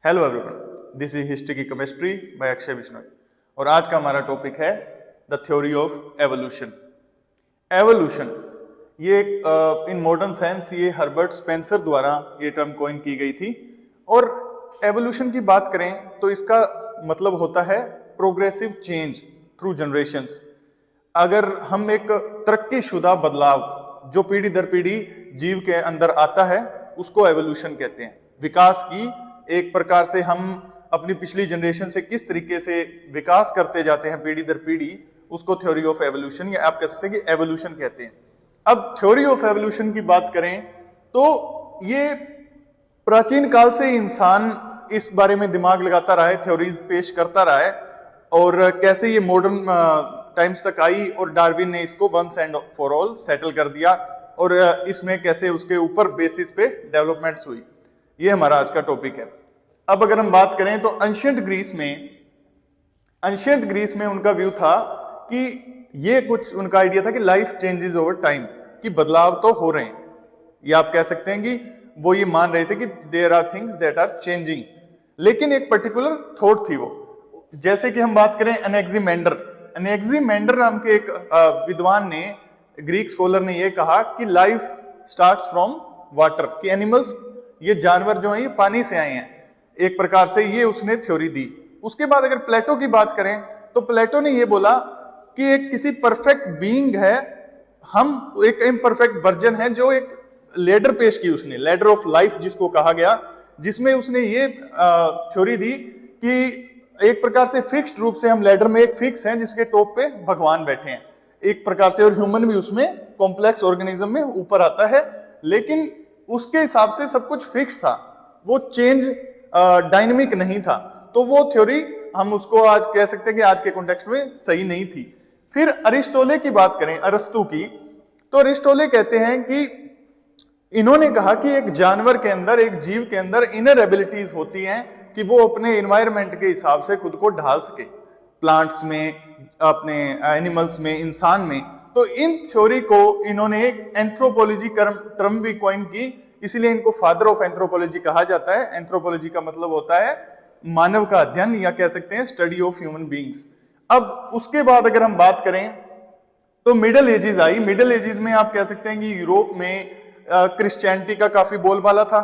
Hello everyone, this is history की chemistry bye Akshay Bishnoi और आज का हमारा टॉपिक है the theory of evolution. Evolution ये इन मॉडर्न साइंस ये हर्बर्ट स्पेंसर द्वारा ये टर्म कॉइन की गई थी। और एवोल्यूशन की बात करें तो इसका मतलब होता है प्रोग्रेसिव चेंज थ्रू जनरेशंस। अगर हम एक तरक्कीशुदा बदलाव जो पीढ़ी दर पीढ़ी जीव के अंदर आता है उसको एवोल्यूशन कहते हैं। विकास की एक प्रकार से हम अपनी पिछली जनरेशन से किस तरीके से विकास करते जाते हैं पीढ़ी दर पीढ़ी, उसको थ्योरी ऑफ एवोल्यूशन या आप कह सकते हैं कि एवोल्यूशन कहते हैं। अब थ्योरी ऑफ एवोल्यूशन की बात करें तो ये प्राचीन काल से इंसान इस बारे में दिमाग लगाता रहा है, थ्योरीज पेश करता रहा है और कैसे ये मॉडर्न टाइम्स तक आई और डार्विन ने इसको once and for all settle कर दिया और इसमें कैसे उसके ऊपर बेसिस पे डेवलपमेंट्स हुई। ये हमारा आज का टॉपिक है। अब अगर हम बात करें तो एंशिएंट ग्रीस में उनका व्यू था कि ये कुछ उनका आइडिया था कि लाइफ चेंजेस ओवर टाइम, कि बदलाव तो हो रहे हैं। ये आप कह सकते हैं कि वो ये मान रहे थे कि there are things that are changing, लेकिन एक पर्टिकुलर थॉट थी वो। जैसे कि हम बात करें एनेक्सिमेंडर नाम के एक विद्वान ने, ग्रीक स्कॉलर ने ये कहा कि लाइफ स्टार्ट्स फ्रॉम वाटर, कि एनिमल्स, ये जानवर जो हैं ये पानी से आए हैं। एक प्रकार से ये उसने थ्योरी दी। उसके बाद अगर प्लेटो की बात करें तो प्लेटो ने ये बोला कि एक किसी परफेक्ट बीइंग है, हम एक इम्परफेक्ट वर्जन है, जो एक लेडर पेश की उसने, लेडर ऑफ लाइफ जिसको कहा गया, जिसमें उसने ये थ्योरी दी कि एक प्रकार से फिक्स्ड रूप से हम लेडर में एक फिक्स हैं जिसके टॉप पे भगवान बैठे हैं एक प्रकार से, और ह्यूमन भी उसमें कॉम्प्लेक्स ऑर्गेनिज्म में ऊपर आता है, लेकिन उसके हिसाब से सब कुछ फिक्स था, वो चेंज डायनेमिक नहीं था। तो वो थ्योरी हम उसको आज कह सकते हैं कि आज के कॉन्टेक्स्ट में सही नहीं थी। फिर अरिस्टोले की बात करें, अरस्तु की, तो अरिस्टोले कहते हैं कि इन्होंने कहा कि एक जानवर के अंदर, एक जीव के अंदर इनर एबिलिटीज होती हैं कि वो अपने एनवायरनमेंट के हिसाब से खुद को ढाल सके, प्लांट्स में, अपने एनिमल्स में, इंसान में। तो इन थ्योरी को इन्होंने एक एंथ्रोपोलॉजी टर्म भी कॉइन की, इसलिए इनको फादर ऑफ एंथ्रोपोलॉजी कहा जाता है। एंथ्रोपोलॉजी का मतलब होता है मानव का अध्ययन, या कह सकते हैं स्टडी ऑफ ह्यूमन बीइंग्स। अब उसके बाद अगर हम बात करें तो मिडिल एजेस आई। मिडिल एजेस में आप कह सकते हैं कि यूरोप में क्रिश्चियनिटी का काफी बोलबाला था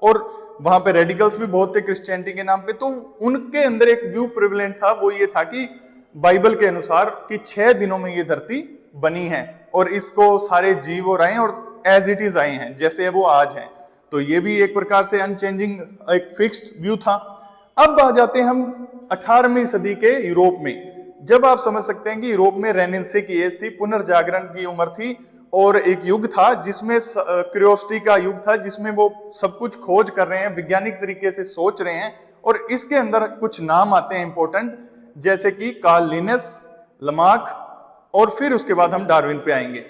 और वहां पे रेडिकल्स भी बहुत थे क्रिश्चियनिटी के नाम पे। तो उनके अंदर एक व्यू प्रिवेलेंट था, वो ये था कि बाइबल के अनुसार कि 6 दिनों में ये धरती बनी है और इसको सारे जीव और आए और एज इट इज आए हैं, जैसे वो आज हैं। तो ये भी एक प्रकार से अनचेंजिंग एक फिक्स्ड व्यू था। अब आ जाते हैं हम 18वीं सदी के यूरोप में, जब आप समझ सकते हैं कि यूरोप में रेनेंसे की एज थी, पुनर्जागरण की उम्र थी, और एक युग था जिसमें क्यूरियोसिटी का युग था, जिसमें वो सब कुछ खोज कर रहे हैं, वैज्ञानिक तरीके से सोच रहे हैं। और इसके अंदर कुछ नाम आते हैं इंपॉर्टेंट, जैसे कि कार्ल लिनस, लमार्क, और फिर उसके बाद हम डार्विन पे आएंगे।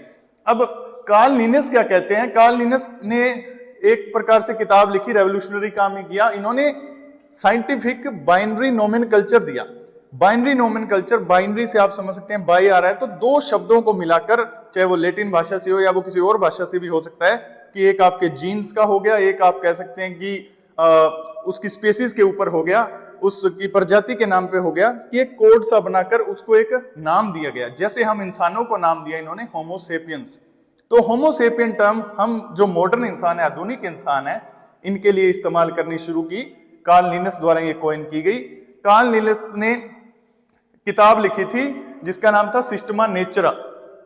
अब कार्ल लिनस क्या कहते हैं? कार्ल लिनस ने एक प्रकार से किताब लिखी, रेवोल्यूशनरी काम ही किया। इन्होंने साइंटिफिक बाइनरी नोमेनकल्चर दिया। बाइनरी नोमेनकल्चर, बाइनरी से आप समझ सकते हैं बाई आ रहा है, तो दो शब्दों को मिलाकर, चाहे वो लैटिन भाषा से हो या वो किसी और भाषा से भी हो सकता है, कि एक आपके जीन्स का हो गया, एक आप कह सकते हैं कि उसकी स्पेसीज के ऊपर हो गया, उसकी प्रजाति के नाम पे हो गया, कि एक कोड सा बनाकर उसको एक नाम दिया गया। जैसे हम इंसानों को नाम दिया इन्होंने होमो सेपियंस। तो होमो सेपियन टर्म हम जो मॉडर्न इंसान है, आधुनिक इंसान है, इनके लिए इस्तेमाल करनी शुरू की। कार्ल लिनस द्वारा ये कॉइन की गई। कार्ल लिनस ने किताब लिखी थी जिसका नाम था सिस्टमा नेचुरा।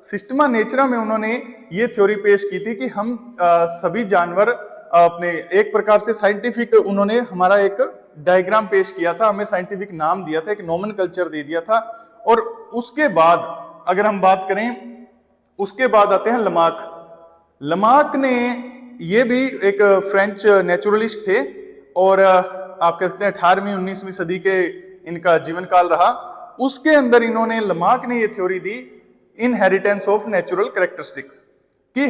सिस्टमा नेचुरा में उन्होंने ये थ्योरी पेश की थी कि हम सभी जानवर अपने, एक प्रकार से साइंटिफिक, उन्होंने हमारा एक डायग्राम पेश किया था, हमें साइंटिफिक नाम दिया था, एक नोमेनकल्चर दे दिया था। और उसके बाद अगर हम बात करें, उसके बाद आते हैं लमार्क। लमार्क ने, ये भी एक फ्रेंच नेचुरलिस्ट थे और आप कह सकते हैं 18वीं 19वीं सदी के इनका जीवन काल रहा। उसके अंदर इन्होंने, लमार्क ने ये theory the inheritance of natural characteristics, कि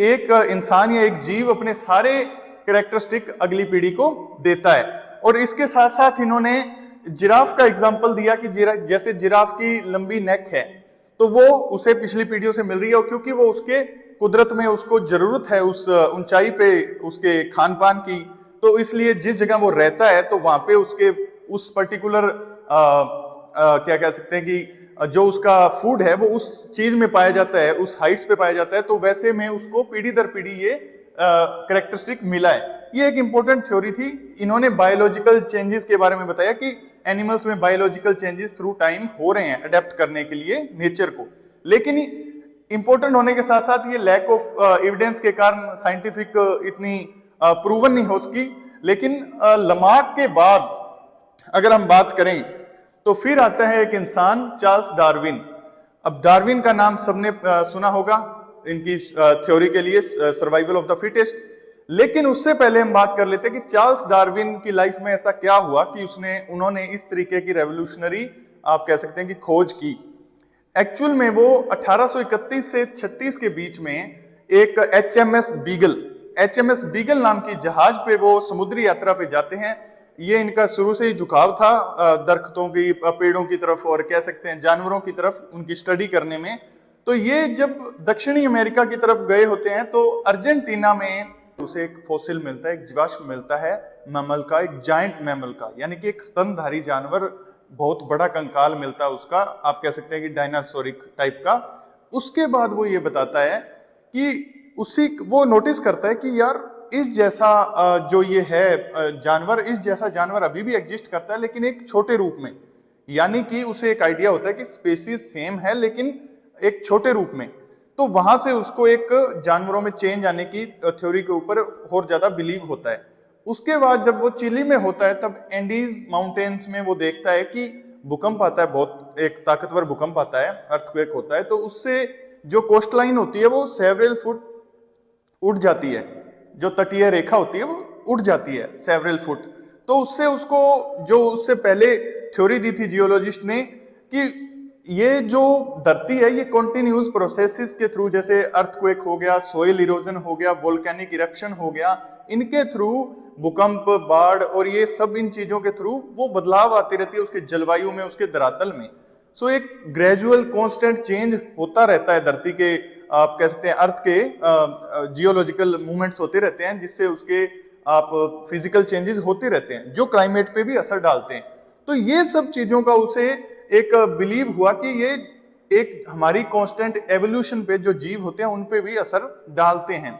एक इंसान या एक जीव अपने सारे कैरेक्टरिस्टिक अगली पीढ़ी को देता है। और इसके साथ साथ इन्होंने जिराफ का एग्जाम्पल दिया कि जैसे जिराफ की लंबी नेक है तो वो उसे पिछली पीढ़ियों से मिल रही है, और क्योंकि वो उसके कुदरत में उसको जरूरत है उस ऊंचाई पे उसके खान पान की, तो इसलिए जिस जगह वो रहता है तो वहां पे उसके उस पर्टिकुलर क्या कह सकते हैं कि जो उसका फूड है वो उस चीज में पाया जाता है, उस हाइट्स पे पाया जाता है, तो वैसे में उसको पीढ़ी दर पीढ़ी ये कैरेक्टरिस्टिक मिला है। ये एक इंपॉर्टेंट थ्योरी थी। इन्होंने बायोलॉजिकल चेंजेस के बारे में बताया कि एनिमल्स में बायोलॉजिकल चेंजेस थ्रू टाइम हो रहे हैं अडेप्ट करने के लिए नेचर को। लेकिन इंपॉर्टेंट होने के साथ साथ ये लैक ऑफ एविडेंस के कारण साइंटिफिक इतनी प्रूवन नहीं हो सकी। लेकिन लमार्क के बाद अगर हम बात करें तो फिर आता है एक इंसान, चार्ल्स डार्विन। अब डार्विन का नाम सबने सुना होगा इनकी थ्योरी के लिए, सर्वाइवल ऑफ द फिटेस्ट। लेकिन उससे पहले हम बात कर लेते हैं कि चार्ल्स डार्विन की लाइफ में ऐसा क्या हुआ कि उन्होंने इस तरीके की रेवोल्यूशनरी आप कह सकते हैं कि खोज की। एक्चुअल में वो 1831 से 36 के बीच में एक एचएमएस बीगल नाम की जहाज पे वो समुद्री यात्रा पे जाते हैं। ये इनका शुरू से ही झुकाव था दरख्तों की, पेड़ों की तरफ और कह सकते हैं जानवरों की तरफ, उनकी स्टडी करने में। तो ये जब दक्षिणी अमेरिका की तरफ गए होते हैं तो अर्जेंटीना में उसे एक फॉसिल मिलता है, एक जीवाश्म मिलता है मैमल का, एक जायंट मैमल का, यानी कि एक स्तनधारी जानवर, बहुत बड़ा कंकाल मिलता है उसका, आप कह सकते हैं कि डायनासोरिक टाइप का। उसके बाद वो ये बताता है कि वो नोटिस करता है कि यार इस जैसा जो ये है जानवर, इस जैसा जानवर अभी भी एग्जिस्ट करता है लेकिन एक छोटे रूप में। यानी कि उसे एक आइडिया होता है कि स्पेसीज सेम है लेकिन एक छोटे रूप में। तो वहां से उसको एक जानवरों में चेंज आने की थ्योरी के ऊपर और ज्यादा बिलीव होता है। उसके बाद जब वो चिली में होता है तब एंडीज माउंटेन्स में वो देखता है कि भूकंप आता है, बहुत एक ताकतवर भूकंप आता है, अर्थक्वेक होता है। तो उससे जो कोस्ट लाइन होती है वो सेवरल फुट उठ जाती है, जो तटीय रेखा होती है वो उठ जाती है सेवरल फुट। तो उससे उसको जो उससे पहले थ्योरी दी थी जियोलॉजिस्ट ने कि ये जो धरती है ये कॉन्टिन्यूस प्रोसेसेस के थ्रू, जैसे अर्थक्वेक हो गया, सोइल इरोजन हो गया, वोल्केनिक इरप्शन हो गया, इनके थ्रू भूकंप, बाढ़ और ये सब इन चीजों के थ्रू वो बदलाव आती रहती है उसके जलवायु में, उसके धरातल में। सो एक ग्रेजुअल कांस्टेंट चेंज होता रहता है धरती के, आप कह सकते हैं अर्थ के जियोलॉजिकल मूवमेंट्स होते रहते हैं, जिससे उसके आप फिजिकल चेंजेस होते रहते हैं जो क्लाइमेट पे भी असर डालते हैं। तो ये सब चीजों का उसे एक बिलीव हुआ कि ये एक हमारी कांस्टेंट एवोल्यूशन पे जो जीव होते हैं उन पे भी असर डालते हैं।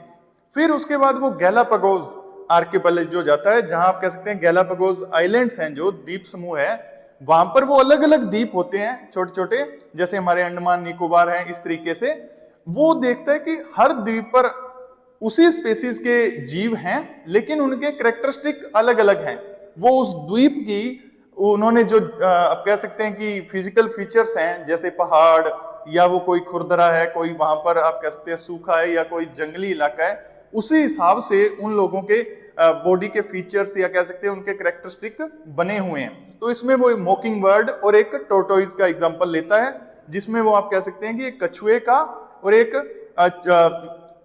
फिर उसके बाद वो गैलापागोस आर्किपेलज जो जाता है, जहां आप कह सकते हैं गैलापागोस आइलैंड्स हैं, जो द्वीप समूह है, वहां पर वो अलग अलग द्वीप होते हैं छोटे छोटे, जैसे हमारे अंडमान निकोबार हैं, इस तरीके से। वो देखता है कि हर द्वीप पर उसी स्पेसीज के जीव हैं लेकिन उनके कैरेक्टरिस्टिक अलग अलग हैं। वो उस द्वीप की उन्होंने जो आप कह सकते हैं कि फिजिकल फीचर्स हैं, जैसे पहाड़ या वो कोई खुरदरा है, कोई वहां पर आप कह सकते हैं सूखा है या कोई जंगली इलाका है, उसी हिसाब से उन लोगों के बॉडी के फीचर्स या कह सकते हैं उनके कैरेक्टरिस्टिक बने हुए हैं। तो इसमें वो मोकिंग बर्ड और एक टोर्टोइज का एग्जांपल लेता है, जिसमें वो आप कह सकते हैं कि एक कछुए का और एक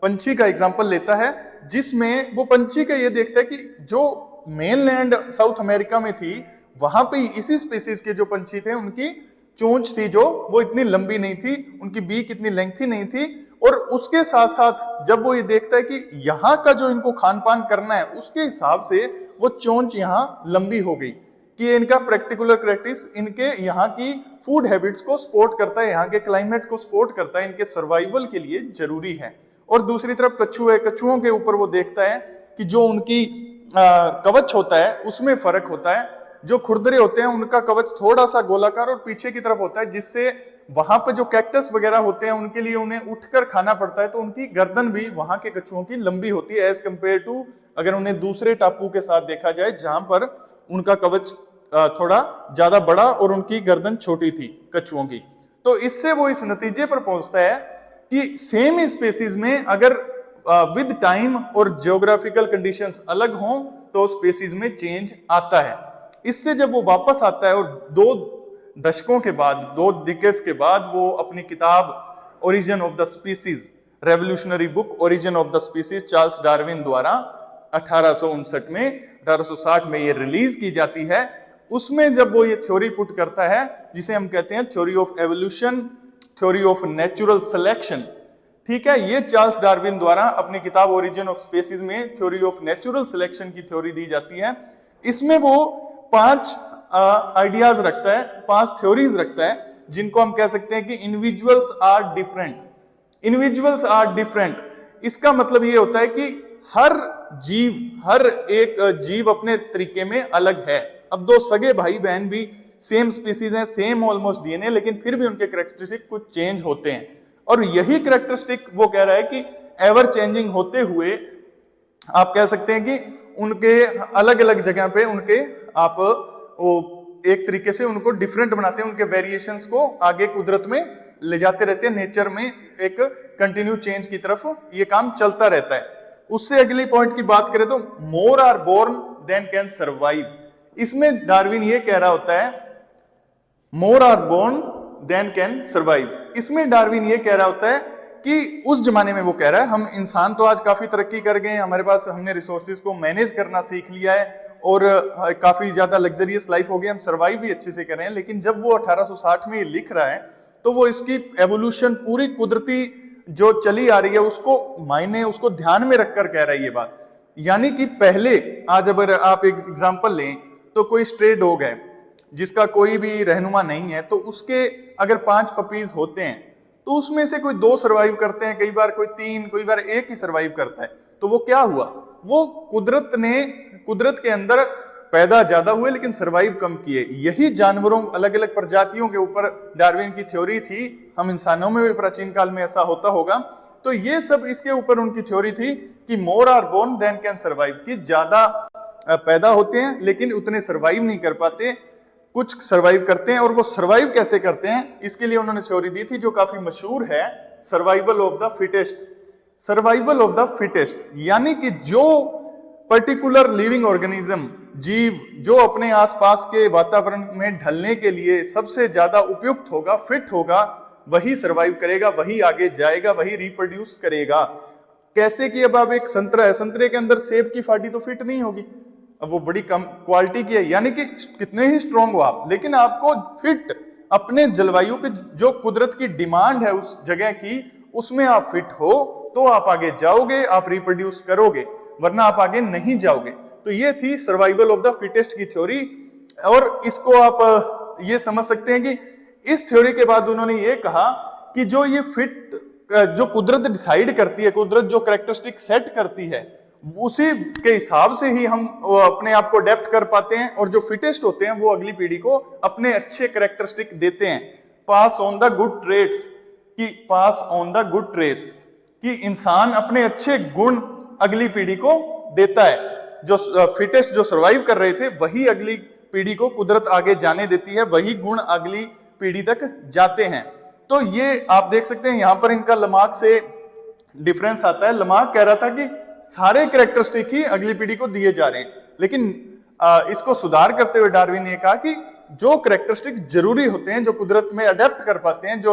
पंछी का एग्जांपल लेता है, जिसमें वो पंछी का ये देखता है कि जो मेनलैंड साउथ अमेरिका में थी वहां पे इसी स्पीसीज के जो पंछी थे उनकी चोंच थी जो वो इतनी लंबी नहीं थी, उनकी बीक इतनी लेंथी नहीं थी। और उसके साथ साथ जब वो ये देखता है कि यहाँ का जो इनको खान पान करना है उसके हिसाब से वो चोंच यहाँ लंबी हो गई, कि इनका पर्टिकुलर प्रैक्टिस इनके यहाँ की फूड हैबिट्स को सपोर्ट करता है, यहाँ के क्लाइमेट को सपोर्ट करता है, इनके सर्वाइवल के लिए जरूरी है। और दूसरी तरफ कछुओं के ऊपर वो देखता है कि जो उनकी कवच होता है उसमें फर्क होता है। जो खुरदरे होते हैं उनका कवच थोड़ा सा गोलाकार और पीछे की तरफ होता है, जिससे वहां पे जो कैक्टस वगैरह होते हैं उनके लिए उन्हें उठकर खाना पड़ता है, तो उनकी गर्दन भी वहां के कछुओं की लंबी होती है एज कंपेयर टू अगर उन्हें दूसरे टापू के साथ देखा जाए जहां पर उनका कवच थोड़ा ज्यादा बड़ा और उनकी गर्दन छोटी थी कछुओं की। तो इससे वो इस नतीजे पर पहुंचता है कि सेम स्पेसीज में अगर विद टाइम और जियोग्राफिकल कंडीशंस अलग हों तो स्पेसीज में चेंज आता है। इससे जब वो वापस आता है और 2 दशकों के बाद, 2 डिकेड्स के बाद, वो अपनी किताब origin of the species, revolutionary book origin of the species, Charles Darwin द्वारा 1860 में ये रिलीज की जाती है। उसमें जब वो ये थ्योरी पुट करता है जिसे हम कहते हैं theory of evolution, theory of natural selection, ठीक है, ये चार्ल्स डार्विन द्वारा अपनी किताब ओरिजिन ऑफ स्पीसीज में थ्योरी ऑफ नेचुरल सिलेक्शन की थ्योरी दी जाती है। इसमें वो 5 आइडियाज रखता है, 5 थ्योरीज रखता है, जिनको हम कह सकते हैं कि individuals are different. Individuals are different, इसका मतलब ये होता है कि हर एक जीव अपने तरीके में अलग है। अब 2 सगे भाई बहन भी सेम स्पीसीज हैं, सेम ऑलमोस्ट डीएनए, लेकिन फिर भी उनके कैरेक्टरिस्टिक कुछ चेंज होते हैं। और यही कैरेक्टरिस्टिक वो कह रहा है कि एवर चेंजिंग होते हुए आप कह सकते हैं कि उनके अलग अलग जगह पे उनके आप वो एक तरीके से उनको डिफरेंट बनाते हैं, उनके वेरिएशंस को आगे कुदरत में ले जाते रहते हैं, नेचर में एक कंटिन्यू चेंज की तरफ ये काम चलता रहता है। उससे अगली पॉइंट की बात करें तो more are born than can survive. इसमें डार्विन ये कह रहा होता है more are born than can survive. इसमें डार्विन ये कह रहा होता है कि उस जमाने में वो कह रहा है हम इंसान तो आज काफी तरक्की कर गए हैं, हमारे पास हमने रिसोर्सेज को मैनेज करना सीख लिया है और काफी ज्यादा लग्जरियस लाइफ हो गई, हम सर्वाइव भी अच्छे से कर रहे हैं। लेकिन जब वो 1860 में लिख रहा है तो वो इसकी एवोल्यूशन पूरी कुदरती जो चली आ रही है उसको मायने उसको ध्यान में रखकर कह रहा है ये बात। यानी कि पहले आज अगर आप एक एग्जांपल लें तो कोई स्ट्रे डॉग है जिसका कोई भी रहनुमा नहीं है, तो उसके अगर 5 पपीज होते हैं तो उसमें से कोई 2 सर्वाइव करते हैं, कई बार कोई 3, कई बार 1 ही सर्वाइव करता है। तो वो क्या हुआ, वो कुदरत के अंदर पैदा ज्यादा हुए लेकिन सर्वाइव कम किए। यही जानवरों अलग अलग प्रजातियों के ऊपर डार्विन की थ्योरी थी, हम इंसानों में भी प्राचीन काल में ऐसा होता होगा। तो ये सब इसके ऊपर उनकी थ्योरी थी कि more are born than can survive, कि ज्यादा पैदा होते हैं लेकिन उतने सर्वाइव नहीं कर पाते, कुछ सर्वाइव करते हैं। और वो सर्वाइव कैसे करते हैं इसके लिए उन्होंने थ्योरी दी थी जो काफी मशहूर है, survival of the fittest. Survival of the fittest यानी कि जो पर्टिकुलर लिविंग ऑर्गेनिज्म, जीव जो अपने आसपास के वातावरण में ढलने के लिए सबसे ज्यादा उपयुक्त होगा, फिट होगा, वही सर्वाइव करेगा, वही आगे जाएगा, वही रिप्रोड्यूस करेगा। कैसे कि अब आप एक संतरा है, संतरे के अंदर सेब की फाटी तो फिट नहीं होगी, अब वो बड़ी कम क्वालिटी की है, यानी कि कितने ही स्ट्रांग हो आप, लेकिन आपको फिट अपने जलवायु पे जो कुदरत की डिमांड है उस जगह की, उसमें आप फिट हो तो आप आगे जाओगे, आप रिप्रोड्यूस करोगे, वरना आप आगे नहीं जाओगे। तो ये थी सर्वाइवल ऑफ द फिटेस्ट की थ्योरी। और इसको आप ये समझ सकते हैं कि इस थ्योरी के बाद उन्होंने ये कहा कि जो ये फिट जो कुदरत डिसाइड करती है, कुदरत जो कैरेक्टरिस्टिक सेट करती है, उसी के हिसाब से ही हम अपने आप को अडेप्ट कर पाते हैं, और जो फिटेस्ट होते हैं वो अगली पीढ़ी को अपने अच्छे कैरेक्टरिस्टिक देते हैं। Pass on the good traits, कि pass on the good traits, कि इंसान अपने अच्छे गुण अगली पीढ़ी को देता है। जो फिटेस्ट जो सर्वाइव कर रहे थे वही अगली पीढ़ी को कुदरत आगे जाने देती है, वही गुण अगली पीढ़ी तक जाते हैं। तो ये आप देख सकते हैं यहां पर इनका लमार्क से डिफरेंस आता है। लमार्क कह रहा था कि सारे कैरेक्टरिस्टिक ही अगली पीढ़ी को दिए जा रहे हैं, लेकिन इसको सुधार करते हुए डार्विन ने कहा कि जो कैरेक्टरिस्टिक जरूरी होते हैं, जो कुदरत में अडेप्ट कर पाते हैं, जो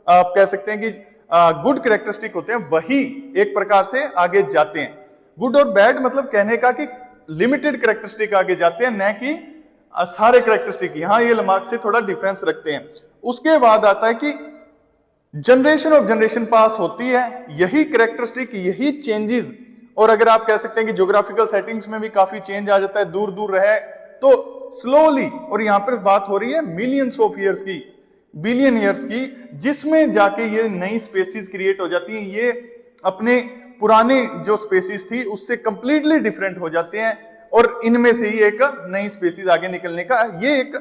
आप कह सकते हैं कि गुड कैरेक्टरिस्टिक होते हैं, वही एक प्रकार से आगे जाते हैं। गुड और बैड मतलब कहने का कि लिमिटेड कैरेक्टरिस्टिक आगे जाते हैं, न कि सारे कैरेक्टरिस्टिक। यहां ये लमार्क से थोड़ा डिफरेंस रखते हैं। उसके बाद आता है कि जनरेशन ऑफ जनरेशन पास होती है, यही कैरेक्टरिस्टिक, यही चेंजेस, और अगर आप कह सकते हैं कि ज्योग्राफिकल सेटिंग्स में भी काफी चेंज आ जाता है, दूर दूर रहे तो स्लोली, और यहां पर बात हो रही है मिलियंस ऑफ ईयर्स की, बिलियन ईयर्स की, जिसमें जाके ये नई स्पेसीज क्रिएट हो जाती हैं। ये अपने पुराने जो स्पेसीज थी उससे कंप्लीटली डिफरेंट हो जाते हैं, और इनमें से ही एक नई स्पेसीज आगे निकलने का ये एक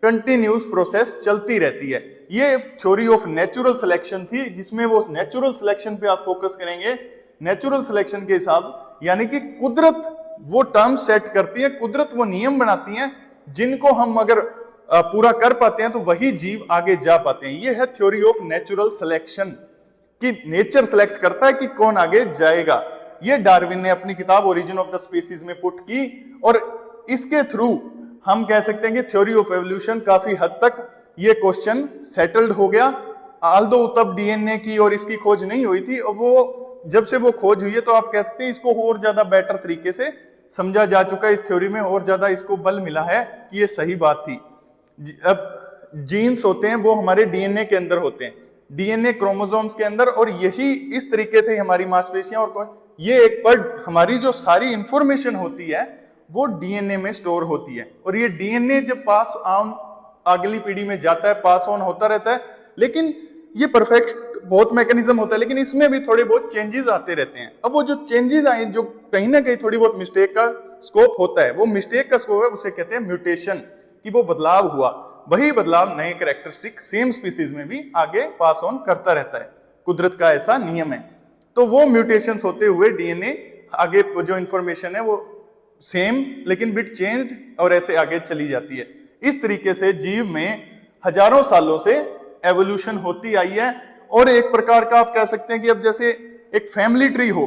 कंटिन्यूस प्रोसेस चलती रहती है। ये थ्योरी ऑफ नेचुरल सिलेक्शन थी, जिसमें वो नेचुरल सिलेक्शन पे आप फोकस करेंगे। नेचुरल सिलेक्शन के हिसाब यानी कि कुदरत वो टर्म सेट करती है, कुदरत वो नियम बनाती है, जिनको हम अगर पूरा कर पाते हैं तो वही जीव आगे जा पाते हैं। ये है थ्योरी ऑफ नेचुरल सिलेक्शन, कि नेचर सेलेक्ट करता है कि कौन आगे जाएगा। ये डार्विन ने अपनी किताब ओरिजिन ऑफ द स्पीसीज में पुट की, और इसके थ्रू हम कह सकते हैं कि थ्योरी ऑफ एवोल्यूशन काफी हद तक ये क्वेश्चन सेटल्ड हो गया। आल्दो तब डीएनए की और इसकी खोज नहीं हुई थी, और वो जब से वो खोज हुई है तो आप कह सकते हैं इसको और ज्यादा बेटर तरीके से समझा जा चुका है। इस थ्योरी में और ज्यादा इसको बल मिला है कि ये सही बात थी। अब जीन्स होते हैं वो हमारे डीएनए के अंदर होते हैं, डीएनए क्रोमोसोम्स के अंदर, और यही इस तरीके से हमारी मांसपेशियां और ये एक पर हमारी जो सारी इंफॉर्मेशन होती है वो डीएनए में स्टोर होती है। और ये डीएनए जब पास ऑन अगली पीढ़ी में जाता है, पास ऑन होता रहता है, लेकिन ये परफेक्ट बहुत मैकेनिज्म होता है, लेकिन इसमें भी थोड़े बहुत चेंजेस आते रहते हैं। अब वो जो चेंजेस आए, जो कहीं ना कहीं थोड़ी बहुत मिस्टेक का स्कोप होता है, वो मिस्टेक का स्कोप है, उसे कहते हैं म्यूटेशन, कि वो बदलाव हुआ। वही बदलाव नए कैरेक्टरिस्टिक सेम स्पीसीज में भी आगे पास ऑन करता रहता है, कुदरत का ऐसा नियम है। तो वो म्यूटेशंस होते हुए डीएनए आगे जो इंफॉर्मेशन है वो सेम लेकिन बिट चेंज्ड और ऐसे आगे चली जाती है। इस तरीके से जीव में हजारों सालों से एवोल्यूशन होती आई है। और एक प्रकार का आप कह सकते हैं कि अब जैसे एक फैमिली ट्री हो,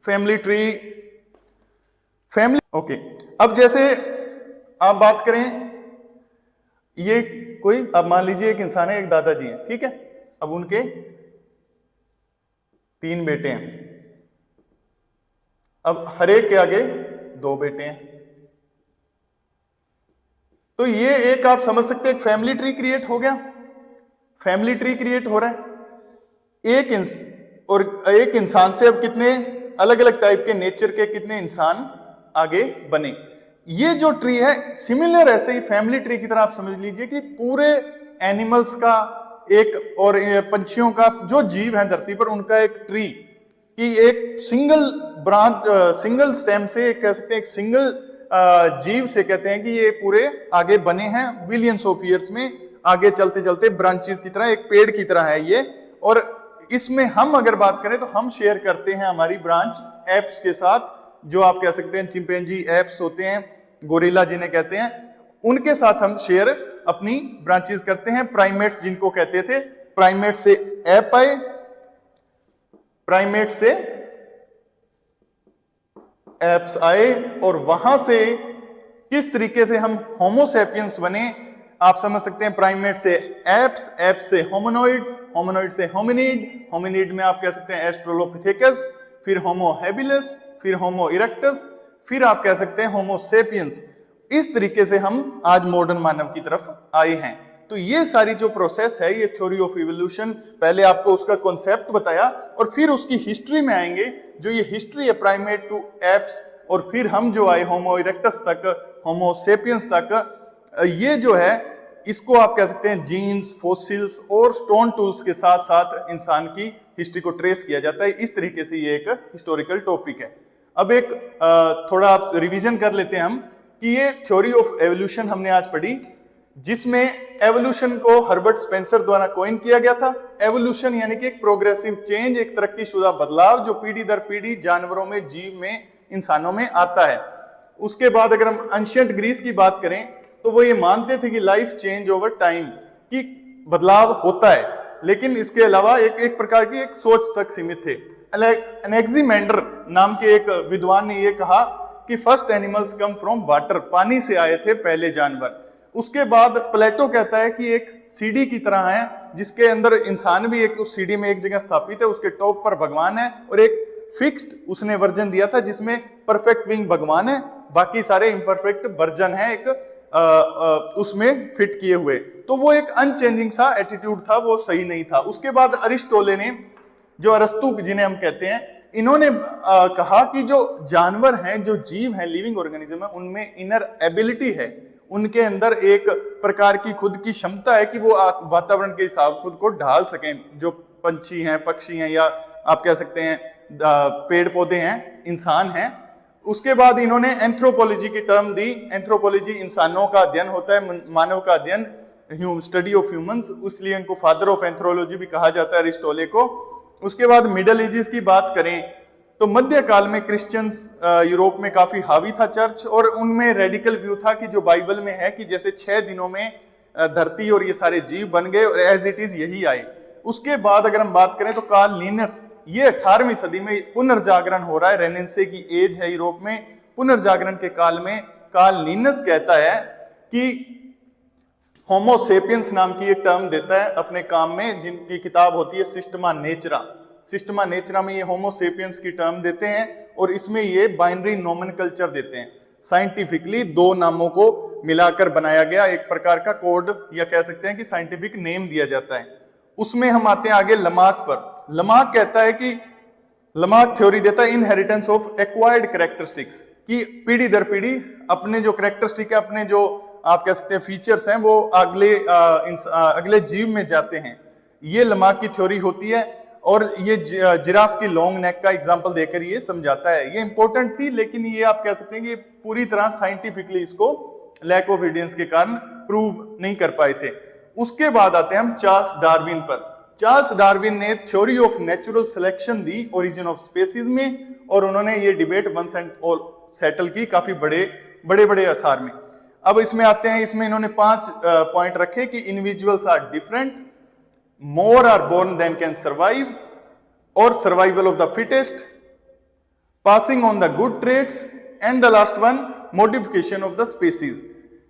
फैमिली ट्री, फैमिली ओके, अब जैसे आप बात करें, ये कोई, अब मान लीजिए एक इंसान है, एक दादाजी हैं, ठीक है, अब उनके 3 बेटे हैं, अब हर एक के आगे 2 बेटे हैं। तो ये एक आप समझ सकते हैं एक फैमिली ट्री क्रिएट हो गया, फैमिली ट्री क्रिएट हो रहा है। एक इंसान से अब कितने अलग अलग टाइप के नेचर के कितने इंसान आगे बने। ये जो ट्री है सिमिलर ऐसे ही फैमिली ट्री की तरह आप समझ लीजिए कि पूरे एनिमल्स का एक और पंछियों का जो जीव है धरती पर उनका एक ट्री कि एक सिंगल ब्रांच, सिंगल स्टेम से कह सकते हैं, एक सिंगल जीव से कहते हैं कि ये पूरे आगे बने हैं बिलियंस ऑफ ईयर्स में, आगे चलते चलते ब्रांचेस की तरह, एक पेड़ की तरह है ये। और इसमें हम अगर बात करें तो हम शेयर करते हैं हमारी ब्रांच एप्स के साथ, जो आप कह सकते हैं चिंपैंजी एप्स होते हैं, गोरिल्ला जिन्हें कहते हैं, उनके साथ हम शेयर अपनी ब्रांचेस करते हैं। प्राइमेट्स जिनको कहते थे, प्राइमेट से एप आए, प्राइमेट से एप्स आए, और वहां से किस तरीके से हम होमोसेपियंस बने आप समझ सकते हैं। प्राइमेट से एप्स, एप्स से होमोनॉइड्स, होमोनॉइड से होमिनिड, होमिनिड में आप कह सकते हैं एस्ट्रोलोपिथेकस, फिर होमो हैबिलिस, फिर होमो इरेक्टस, फिर आप कह सकते हैं होमो सेपियंस। इस तरीके से हम आज मॉडर्न मानव की तरफ आए हैं। तो ये सारी जो प्रोसेस है, ये थ्योरी ऑफ इवोल्यूशन, पहले आपको उसका कॉन्सेप्ट बताया और फिर उसकी हिस्ट्री में आएंगे, जो ये हिस्ट्री है प्राइमेट टू एप्स, और फिर हम जो आए होमो इरेक्टस तक, होमो सेपियंस तक, ये जो है इसको आप कह सकते हैं जीन्स, फॉसिल्स और स्टोन टूल्स के साथ साथ इंसान की हिस्ट्री को ट्रेस किया जाता है। इस तरीके से ये एक हिस्टोरिकल टॉपिक है। अब एक थोड़ा आप रिवीजन कर लेते हैं हम कि ये थ्योरी ऑफ एवोल्यूशन हमने आज पढ़ी, जिसमें एवोल्यूशन को हर्बर्ट स्पेंसर द्वारा कॉइन किया गया था। एवोल्यूशन यानी कि एक प्रोग्रेसिव चेंज, एक तरक्कीशुदा बदलाव जो पीढ़ी दर पीढ़ी जानवरों में, जीव में, इंसानों में आता है। उसके बाद अगर हम एंशिएंट ग्रीस की बात करें तो वो ये मानते थे कि लाइफ चेंज ओवर टाइम, कि बदलाव होता है, लेकिन इसके अलावा एक प्रकार की एक सोच तक सीमित थे। एनेक्सिमेंडर नाम के एक विद्वान ने यह कहा कि first animals come from water, पानी से आए थे पहले जानवर। उसके बाद प्लेटो कहता है कि एक सीढ़ी की तरह है, जिसके अंदर इंसान भी एक उस सीढ़ी में एक जगह स्थापित है, उसके टॉप पर भगवान है, और एक फिक्स्ड उसने वर्जन दिया था जिसमें परफेक्ट बीइंग भगवान है, बाकी सारे इम्परफेक्ट वर्जन है एक उसमें फिट किए हुए। तो वो एक अनचेंजिंग सा एटीट्यूड था, वो सही नहीं था। उसके बाद अरिस्टोले ने, जो अरस्तु जिन्हें हम कहते हैं, इन्होंने कहा कि जो जानवर हैं, जो जीव हैं, लिविंग ऑर्गेनिज्म है, उनमें इनर एबिलिटी है, उनके अंदर एक प्रकार की खुद की क्षमता है कि वो वातावरण के हिसाब खुद को ढाल सकें। जो पंछी हैं, पक्षी हैं, या आप कह सकते हैं पेड़ पौधे हैं, इंसान हैं। उसके बाद इन्होंने एंथ्रोपोलॉजी की टर्म दी। एंथ्रोपोलॉजी इंसानों का अध्ययन होता है, मानव का अध्ययन, स्टडी ऑफ ह्यूमंस, इसलिए इनको फादर ऑफ एंथ्रोलॉजी भी कहा जाता है अरिस्टोले को। उसके बाद मिडल एजेस की बात करें तो मध्य काल में क्रिश्चियंस यूरोप में काफी हावी था चर्च, और उनमें रेडिकल व्यू था कि जो बाइबल में है कि जैसे 6 दिनों में धरती और ये सारे जीव बन गए और एज इट इज यही आए। उसके बाद अगर हम बात करें तो कार्ल लिनस, ये 18वीं सदी में पुनर्जागरण हो रहा है, रेनेंसे की एज है यूरोप में। पुनर्जागरण के काल में कार्ल लिनस कहता है कि होमो सेपियंस नाम की एक टर्म देता है अपने काम में, जिनकी किताब होती है सिस्टमा नेचरा। सिस्टमा नेचरा में ये होमो सेपियंस की टर्म देते हैं, और इसमें ये बाइनरी नोमेनकल्चर देते हैं। साइंटिफिकली 2 नामों को मिलाकर बनाया गया एक प्रकार का कोड, या कह सकते हैं कि साइंटिफिक नेम दिया जाता है। उसमें हम आते हैं आगे लमार्क पर। लमार्क कहता है कि लमार्क थ्योरी देता है इनहेरिटेंस ऑफ एक्वायर्ड कैरेक्टरिस्टिक्स, कि पीढ़ी दर पीढ़ी अपने जो कैरेक्टरिस्टिक है, अपने जो आप कह सकते हैं फीचर्स हैं, वो अगले जीव में जाते हैं। ये लमार्क की थ्योरी होती है और ये जिराफ की लॉन्ग नेक का एग्जांपल देकर ये समझाता है। ये इंपॉर्टेंट थी, लेकिन ये आप कह सकते हैं कि पूरी तरह साइंटिफिकली इसको लैक ऑफ एविडेंस के कारण प्रूव नहीं कर पाए थे। उसके बाद आते हैं हम चार्ल्स डार्विन पर। चार्ल्स डार्विन ने theory of natural selection the origin of species में, और उन्होंने ये debate once and all settle की काफी बड़े आसार में। अब इसमें आते हैं, इसमें इन्होंने 5 पॉइंट रखे कि individuals are different, more are born than can survive, और survival of the fittest, passing on the good traits, and the last one modification of the species.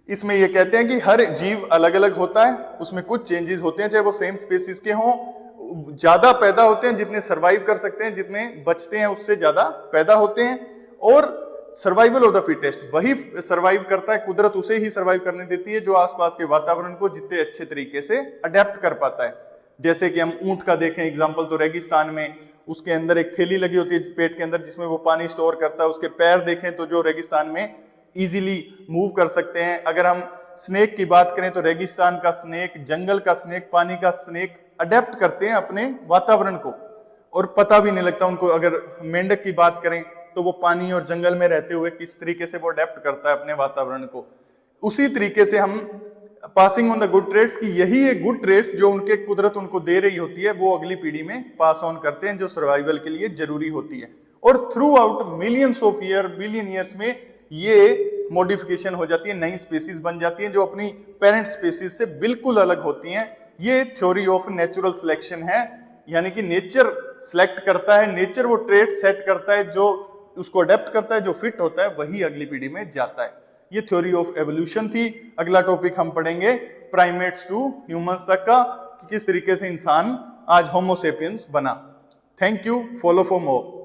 इसमें ये कहते हैं कि हर जीव अलग अलग होता है, उसमें कुछ चेंजेस होते हैं, चाहे वो सेम स्पीसीज के हों। ज्यादा पैदा होते हैं जितने सर्वाइव कर सकते हैं, जितने बचते हैं उससे ज्यादा पैदा होते हैं। और सर्वाइवल ऑफ द फिटेस्ट, वही सर्वाइव करता है, कुदरत उसे ही सर्वाइव करने देती है जो आसपास के वातावरण को जितने अच्छे तरीके से अडेप्ट कर पाता है। जैसे कि हम ऊंट का देखें एग्जाम्पल, तो रेगिस्तान में उसके अंदर एक थैली लगी होती है पेट के अंदर, जिसमें वो पानी स्टोर करता है। उसके पैर देखें तो जो रेगिस्तान में इजीली मूव कर सकते हैं। अगर हम स्नेक की बात करें तो रेगिस्तान का स्नेक, जंगल का स्नेक, पानी का स्नेक अडेप्ट करते हैं अपने वातावरण को, और पता भी नहीं लगता उनको। अगर मेंढक की बात करें तो वो पानी और जंगल में रहते हुए किस तरीके से वो अडेप्ट करता है अपने वातावरण को। उसी तरीके से हम passing on the good traits की, यही है गुड ट्रेड्स जो उनके कुदरत उनको दे रही होती है, वो अगली पीढ़ी में पास ऑन करते हैं, जो सर्वाइवल के लिए जरूरी होती है। और through out millions of year, billion years में ये मॉडिफिकेशन हो जाती है, नई स्पीसीज बन जाती हैं जो अपनी पेरेंट स्पीसीज से बिल्कुल अलग होती हैं। ये थ्योरी ऑफ नेचुरल सिलेक्शन है, यानी कि नेचर सिलेक्ट करता है, नेचर वो ट्रेड सेट करता है जो उसको अडेप्ट करता है, जो फिट होता है वही अगली पीढ़ी में जाता है। ये थ्योरी ऑफ एवोल्यूशन थी। अगला टॉपिक हम पढ़ेंगे प्राइमेट्स टू ह्यूमंस तक का, कि किस तरीके से इंसान आज होमो सेपियंस बना। Thank you, follow for more.